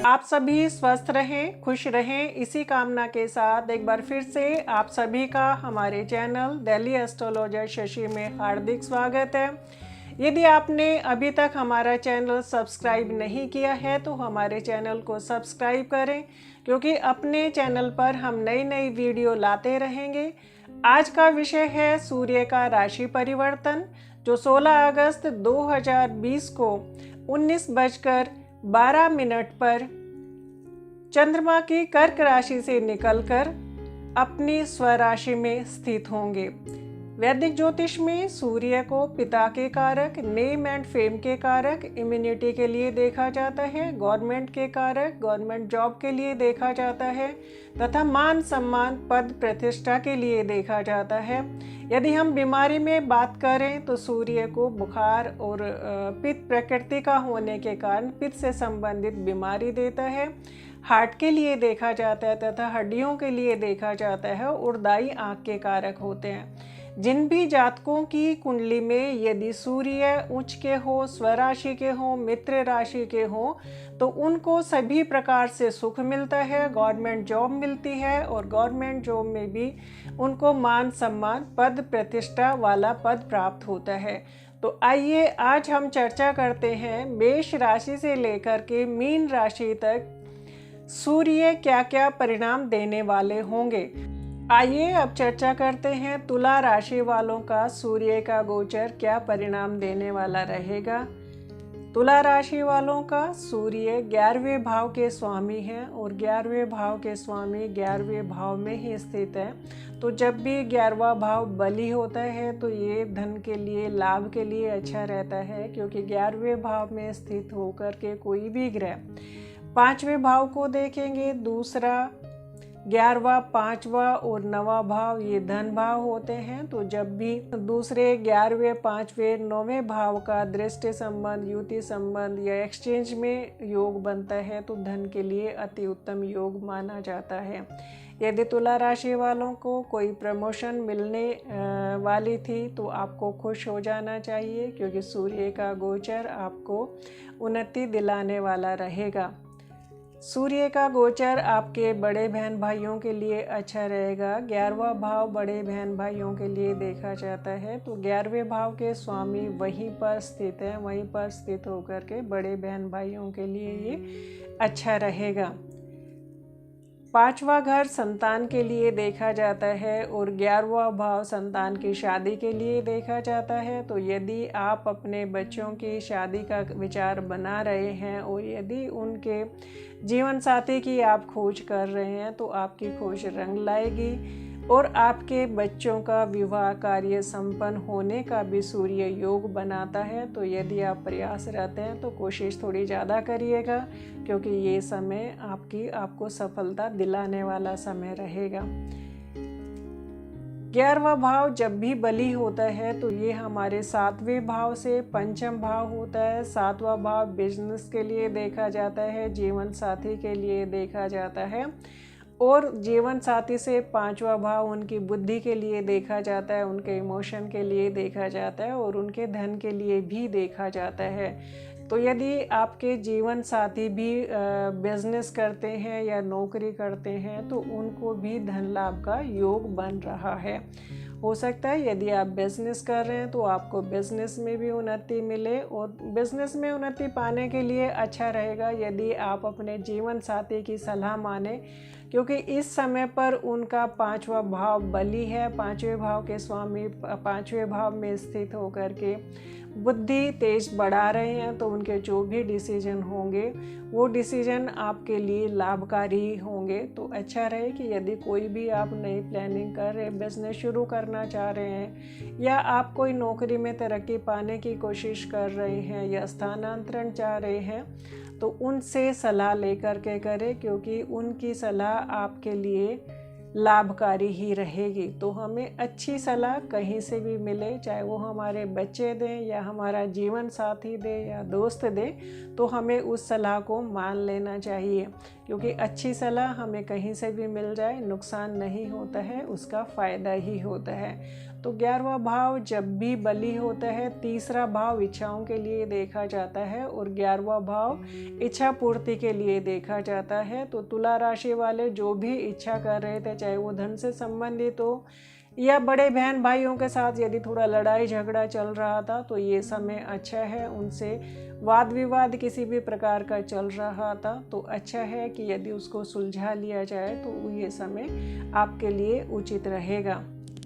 आप सभी स्वस्थ रहें, खुश रहें, इसी कामना के साथ एक बार फिर से आप सभी का हमारे चैनल डेली एस्ट्रोलॉजर शशि में हार्दिक स्वागत है। यदि आपने अभी तक हमारा चैनल सब्सक्राइब नहीं किया है तो हमारे चैनल को सब्सक्राइब करें, क्योंकि अपने चैनल पर हम नई नई वीडियो लाते रहेंगे। आज का विषय है सूर्य का राशि परिवर्तन, जो 16 अगस्त 2020 को 19:12 पर चंद्रमा की कर्क राशि से निकलकर अपनी स्वराशि में स्थित होंगे। वैदिक ज्योतिष में सूर्य को पिता के कारक, नेम एंड फेम के कारक, इम्यूनिटी के लिए देखा जाता है, गवर्नमेंट के कारक, गवर्नमेंट जॉब के लिए देखा जाता है तथा मान सम्मान पद प्रतिष्ठा के लिए देखा जाता है। यदि हम बीमारी में बात करें तो सूर्य को बुखार और पित्त प्रकृति का होने के कारण पित्त से संबंधित बीमारी देता है। हार्ट के लिए देखा जाता है तथा हड्डियों के लिए देखा जाता है और दाई आँख के कारक होते हैं। जिन भी जातकों की कुंडली में यदि सूर्य उच्च के हो, स्वराशि के हो, मित्र राशि के हो, तो उनको सभी प्रकार से सुख मिलता है, गवर्नमेंट जॉब मिलती है और गवर्नमेंट जॉब में भी उनको मान सम्मान पद प्रतिष्ठा वाला पद प्राप्त होता है। तो आइए आज हम चर्चा करते हैं मेष राशि से लेकर के मीन राशि तक सूर्य क्या क्या परिणाम देने वाले होंगे। आइए अब चर्चा करते हैं तुला राशि वालों का सूर्य का गोचर क्या परिणाम देने वाला रहेगा। तुला राशि वालों का सूर्य 11वें भाव के स्वामी हैं और 11वें भाव के स्वामी 11वें भाव में ही स्थित है। तो जब भी 11वां भाव बली होता है तो ये धन के लिए, लाभ के लिए अच्छा रहता है, क्योंकि 11वें भाव में स्थित होकर के कोई भी ग्रह 5वें भाव को देखेंगे, दूसरा, 11वां, 5वां और 9वां भाव ये धन भाव होते हैं। तो जब भी दूसरे, 11वें, 5वें, 9वें भाव का दृष्टि संबंध, युति संबंध या एक्सचेंज में योग बनता है तो धन के लिए अति उत्तम योग माना जाता है। यदि तुला राशि वालों को कोई प्रमोशन मिलने वाली थी तो आपको खुश हो जाना चाहिए, क्योंकि सूर्य का गोचर आपको उन्नति दिलाने वाला रहेगा। सूर्य का गोचर आपके बड़े बहन भाइयों के लिए अच्छा रहेगा। 11वां भाव बड़े बहन भाइयों के लिए देखा जाता है, तो 11वें भाव के स्वामी वहीं पर स्थित है, वहीं पर स्थित होकर के बड़े बहन भाइयों के लिए ये अच्छा रहेगा। 5वां घर संतान के लिए देखा जाता है और 11वां भाव संतान की शादी के लिए देखा जाता है। तो यदि आप अपने बच्चों की शादी का विचार बना रहे हैं और यदि उनके जीवन साथी की आप खोज कर रहे हैं तो आपकी खोज रंग लाएगी और आपके बच्चों का विवाह कार्य संपन्न होने का भी सूर्य योग बनाता है। तो यदि आप प्रयासरत हैं तो कोशिश थोड़ी ज़्यादा करिएगा, क्योंकि ये समय आपको सफलता दिलाने वाला समय रहेगा। 11वां भाव जब भी बली होता है तो ये हमारे 7वें भाव से पंचम भाव होता है। 7वां भाव बिजनेस के लिए देखा जाता है, जीवन साथी के लिए देखा जाता है और जीवन साथी से 5वां भाव उनकी बुद्धि के लिए देखा जाता है, उनके इमोशन के लिए देखा जाता है और उनके धन के लिए भी देखा जाता है। तो यदि आपके जीवन साथी भी बिजनेस करते हैं या नौकरी करते हैं तो उनको भी धन लाभ का योग बन रहा है। हो सकता है यदि आप बिजनेस कर रहे हैं तो आपको बिजनेस में भी उन्नति मिले, और बिजनेस में उन्नति पाने के लिए अच्छा रहेगा यदि आप अपने जीवन साथी की सलाह माने, क्योंकि इस समय पर उनका 5वां भाव बली है। 5वें भाव के स्वामी 5वें भाव में स्थित होकर के बुद्धि तेज बढ़ा रहे हैं, तो उनके जो भी डिसीजन होंगे वो डिसीजन आपके लिए लाभकारी होंगे। तो अच्छा रहे कि यदि कोई भी आप नई प्लानिंग कर रहे हैं, बिजनेस शुरू करना चाह रहे हैं या आप कोई नौकरी में तरक्की पाने की कोशिश कर रहे हैं या स्थानांतरण चाह रहे हैं, तो उनसे सलाह लेकर के करें, क्योंकि उनकी सलाह आपके लिए लाभकारी ही रहेगी। तो हमें अच्छी सलाह कहीं से भी मिले, चाहे वो हमारे बच्चे दें या हमारा जीवन साथी दे या दोस्त दे, तो हमें उस सलाह को मान लेना चाहिए, क्योंकि अच्छी सलाह हमें कहीं से भी मिल जाए नुकसान नहीं होता है, उसका फ़ायदा ही होता है। तो 11वां भाव जब भी बली होता है, तीसरा भाव इच्छाओं के लिए देखा जाता है और 11वां भाव इच्छा पूर्ति के लिए देखा जाता है। तो तुला राशि वाले जो भी इच्छा कर रहे थे, चाहे वो धन से संबंधित हो या बड़े बहन भाइयों के साथ यदि थोड़ा लड़ाई झगड़ा चल रहा था, तो ये समय अच्छा है। उनसे वाद विवाद किसी भी प्रकार का चल रहा था, तो अच्छा है कि यदि उसको सुलझा लिया जाए तो ये समय आपके लिए उचित रहेगा।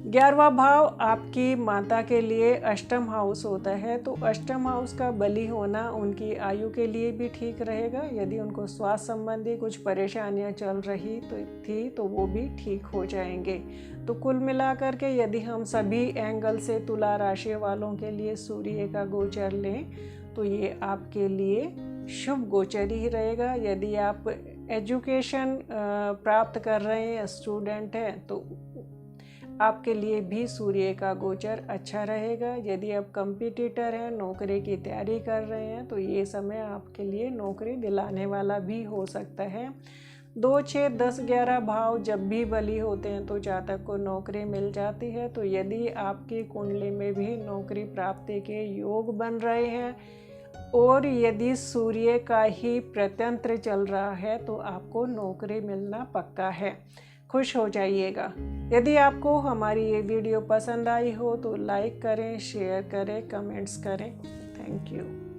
11वां भाव आपकी माता के लिए अष्टम हाउस होता है, तो अष्टम हाउस का बली होना उनकी आयु के लिए भी ठीक रहेगा। यदि उनको स्वास्थ्य संबंधी कुछ परेशानियां चल रही तो वो भी ठीक हो जाएंगे। तो कुल मिलाकर के यदि हम सभी एंगल से तुला राशि वालों के लिए सूर्य का गोचर लें, तो ये आपके लिए शुभ गोचर ही रहेगा। यदि आप एजुकेशन प्राप्त कर रहे हैं, स्टूडेंट हैं, तो आपके लिए भी सूर्य का गोचर अच्छा रहेगा। यदि आप कंपटीटर हैं, नौकरी की तैयारी कर रहे हैं, तो ये समय आपके लिए नौकरी दिलाने वाला भी हो सकता है। 2, 6, 10, 11 भाव जब भी बली होते हैं तो जातक को नौकरी मिल जाती है। तो यदि आपकी कुंडली में भी नौकरी प्राप्ति के योग बन रहे हैं और यदि सूर्य का ही प्रत्यंत्र चल रहा है, तो आपको नौकरी मिलना पक्का है। खुश हो जाइएगा। यदि आपको हमारी ये वीडियो पसंद आई हो तो लाइक करें, शेयर करें, कमेंट्स करें। Thank you.